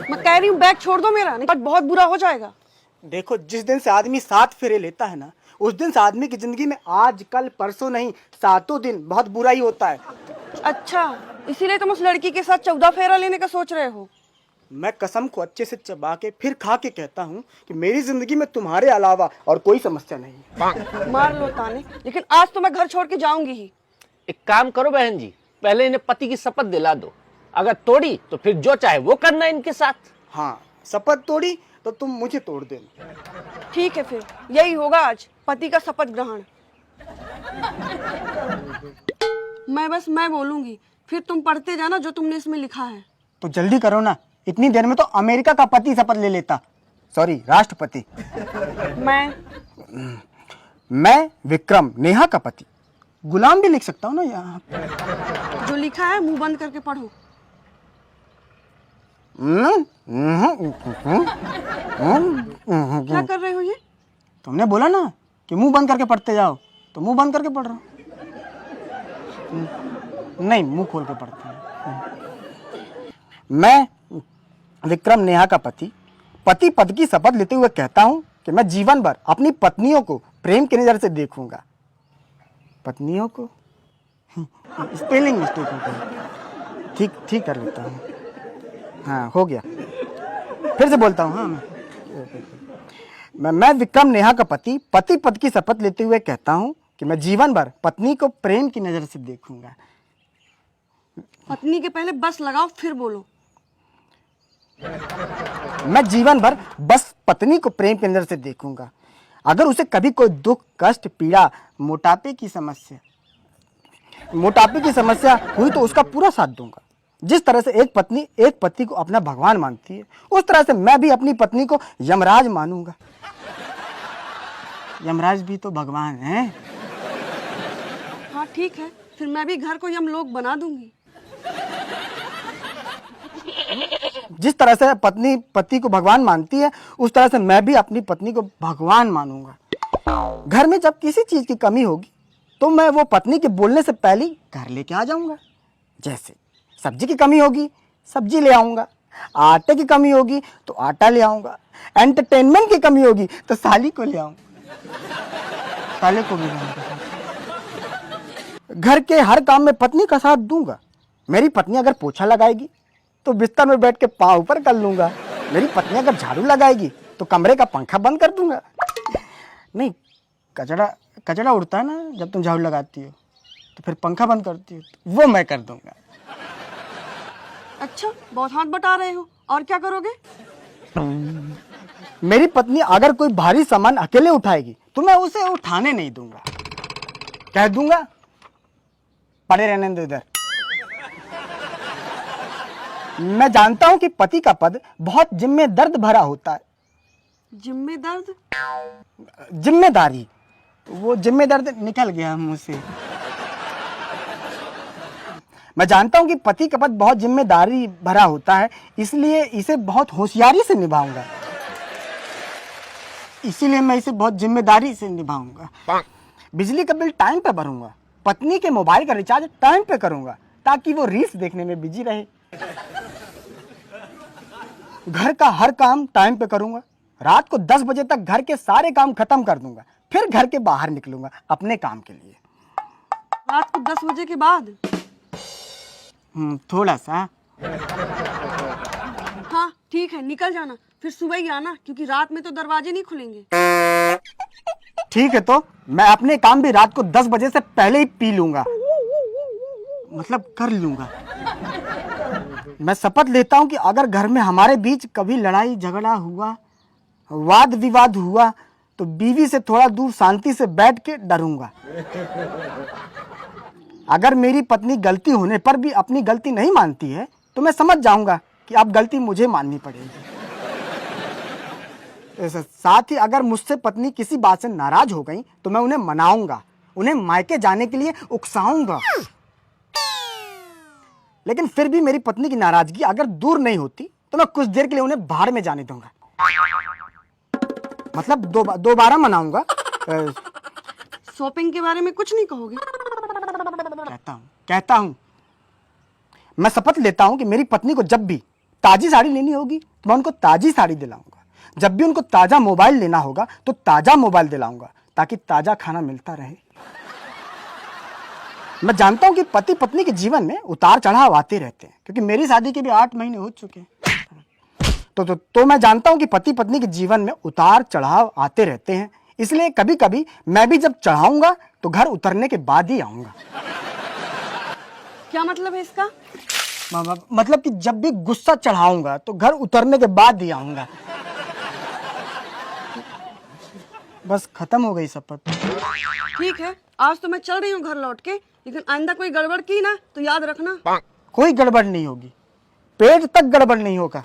मैं कह रही हूँ बैग छोड़ दो मेरा, नहीं बहुत बुरा हो जाएगा। देखो, जिस दिन से आदमी 7 फेरे लेता है ना, उस दिन से आदमी की जिंदगी में आज कल परसों नहीं, 7 दिन बहुत बुरा ही होता है। अच्छा, इसीलिए तुम उस लड़की के साथ 14 फेरा लेने का सोच रहे हो? मैं कसम को अच्छे से चबा के फिर खा के कहता हूँ कि मेरी जिंदगी में तुम्हारे अलावा और कोई समस्या नहीं। मार लो ताने, लेकिन आज तो मैं घर छोड़ के जाऊंगी ही। एक काम करो बहन जी, पहले इन्हें पति की शपथ दिला दो, अगर तोड़ी तो फिर जो चाहे वो करना इनके साथ। हाँ, शपथ तोड़ी तो तुम मुझे तोड़ देना। ठीक है, फिर यही होगा आज, पति का शपथ ग्रहण। मैं बोलूंगी, फिर तुम पढ़ते जाना जो तुमने इसमें लिखा है। तो जल्दी करो ना, इतनी देर में तो अमेरिका का पति शपथ ले लेता, सॉरी राष्ट्रपति। मैं विक्रम नेहा का पति। गुलाम भी लिख सकता हूँ ना यहाँ। जो लिखा है मुंह बंद करके पढ़ो। क्या कर रहे हो ये? तुमने बोला ना कि मुंह बंद करके पढ़ते जाओ, तो मुंह बंद करके पढ़ रहा हूँ। नहीं, मुंह खोल के पढ़ता हूँ। मैं विक्रम नेहा का पति पद की शपथ लेते हुए कहता हूँ कि मैं जीवन भर अपनी पत्नियों को प्रेम की नजर से देखूंगा। पत्नियों को स्पेलिंग मिस्टेक हो गई, ठीक कर लेता हूँ। हाँ, हो गया। फिर से बोलता हूँ। हाँ, मैं विक्रम नेहा का पति पद की शपथ लेते हुए कहता हूँ कि मैं जीवन भर पत्नी को प्रेम की नजर से देखूंगा। पत्नी के पहले बस लगाओ, फिर बोलो। मैं जीवन भर बस पत्नी को प्रेम की नजर से देखूंगा। अगर उसे कभी कोई दुख, कष्ट, पीड़ा, मोटापे की समस्या हुई तो उसका पूरा साथ दूंगा। जिस तरह से एक पत्नी एक पति को अपना भगवान मानती है, उस तरह से मैं भी अपनी पत्नी को यमराज मानूंगा। यमराज भी तो भगवान है। हाँ ठीक है, फिर मैं भी घर को यमलोक बना दूंगी। जिस तरह से पत्नी पति को भगवान मानती है, उस तरह से मैं भी अपनी पत्नी को भगवान मानूंगा। घर में जब किसी चीज की कमी होगी तो मैं वो पत्नी के बोलने से पहले घर लेके आ जाऊंगा। जैसे सब्जी की कमी होगी, सब्जी ले आऊंगा। आटे की कमी होगी तो आटा ले आऊंगा। एंटरटेनमेंट की कमी होगी तो साली को ले आऊंगा, साले को भी लाऊंगा। घर के हर काम में पत्नी का साथ दूंगा। मेरी पत्नी अगर पोछा लगाएगी तो बिस्तर में बैठ के पाँव ऊपर कर लूंगा। मेरी पत्नी अगर झाड़ू लगाएगी तो कमरे का पंखा बंद कर दूंगा। नहीं, कचरा उड़ता है ना जब तुम झाड़ू लगाती हो, तो फिर पंखा बंद करती हो, तो वो मैं कर दूंगा। अच्छा, बहुत हाथ बटा रहे हो, और क्या करोगे? मेरी पत्नी अगर कोई भारी सामान अकेले उठाएगी तो मैं उसे उठाने नहीं दूंगा। कह दूंगा पड़े रहने दो इधर। मैं जानता हूं कि पति का पद बहुत जिम्मेदर्द भरा होता है। जिम्मेदारी, वो जिम्मेदर्द निकल गया मुंह से। मैं जानता हूं कि पति का पद बहुत जिम्मेदारी भरा होता है, इसलिए इसे बहुत होशियारी से निभाऊंगा। इसीलिए मैं इसे बहुत जिम्मेदारी से निभाऊंगा। बिजली का बिल टाइम पे भरूंगा। पत्नी के मोबाइल का रिचार्ज टाइम पे करूंगा ताकि वो रील्स देखने में बिजी रहे। घर का हर काम टाइम पे करूंगा। रात को 10 बजे तक घर के सारे काम खत्म कर दूंगा, फिर घर के बाहर निकलूंगा अपने काम के लिए। रात को 10 बजे के बाद? थोड़ा सा। हाँ ठीक है, निकल जाना, फिर सुबह ही आना, क्योंकि रात में तो दरवाजे नहीं खुलेंगे। ठीक है, तो मैं अपने काम भी रात को 10 बजे से पहले ही पी लूंगा, मतलब कर लूंगा। मैं शपथ लेता हूं कि अगर घर में हमारे बीच कभी लड़ाई झगड़ा हुआ, वाद विवाद हुआ, तो बीवी से थोड़ा दूर शांति से बैठ के डरूंगा। अगर मेरी पत्नी गलती होने पर भी अपनी गलती नहीं मानती है तो मैं समझ जाऊंगा कि अब गलती मुझे माननी पड़ेगी। साथ ही अगर मुझसे पत्नी किसी बात से नाराज हो गई तो मैं उन्हें मनाऊंगा, उन्हें मायके जाने के लिए उकसाऊंगा। लेकिन फिर भी मेरी पत्नी की नाराजगी अगर दूर नहीं होती तो मैं कुछ देर के लिए उन्हें बाहर में जाने दूंगा, मतलब दोबारा मनाऊंगा। शॉपिंग के बारे में कुछ नहीं कहोगे? कहता हूं मैं शपथ लेता हूं कि मेरी पत्नी को जब भी ताजी साड़ी लेनी होगी तो मैं उनको ताजी साड़ी दिलाऊंगा। जब भी उनको ताजा मोबाइल लेना होगा तो ताजा मोबाइल दिलाऊंगा, ताकि ताजा खाना मिलता रहे। मैं जानता हूं कि पति पत्नी के जीवन में उतार चढ़ाव आते रहते हैं, क्योंकि मेरी शादी के भी 8 महीने हो चुके हैं। तो मैं जानता हूं कि पति पत्नी के जीवन में उतार चढ़ाव आते रहते हैं, इसलिए कभी कभी मैं भी जब चढ़ाऊंगा तो घर उतरने के बाद ही आऊंगा। क्या मतलब है इसका? मतलब कि जब भी गुस्सा चढ़ाऊंगा तो घर उतरने के बाद ही आऊंगा। बस खत्म हो गई शपथ। ठीक है, आज तो मैं चल रही हूँ घर लौट के, लेकिन आइंदा कोई गड़बड़ की ना तो याद रखना। कोई गड़बड़ नहीं होगी, पेट तक गड़बड़ नहीं होगा।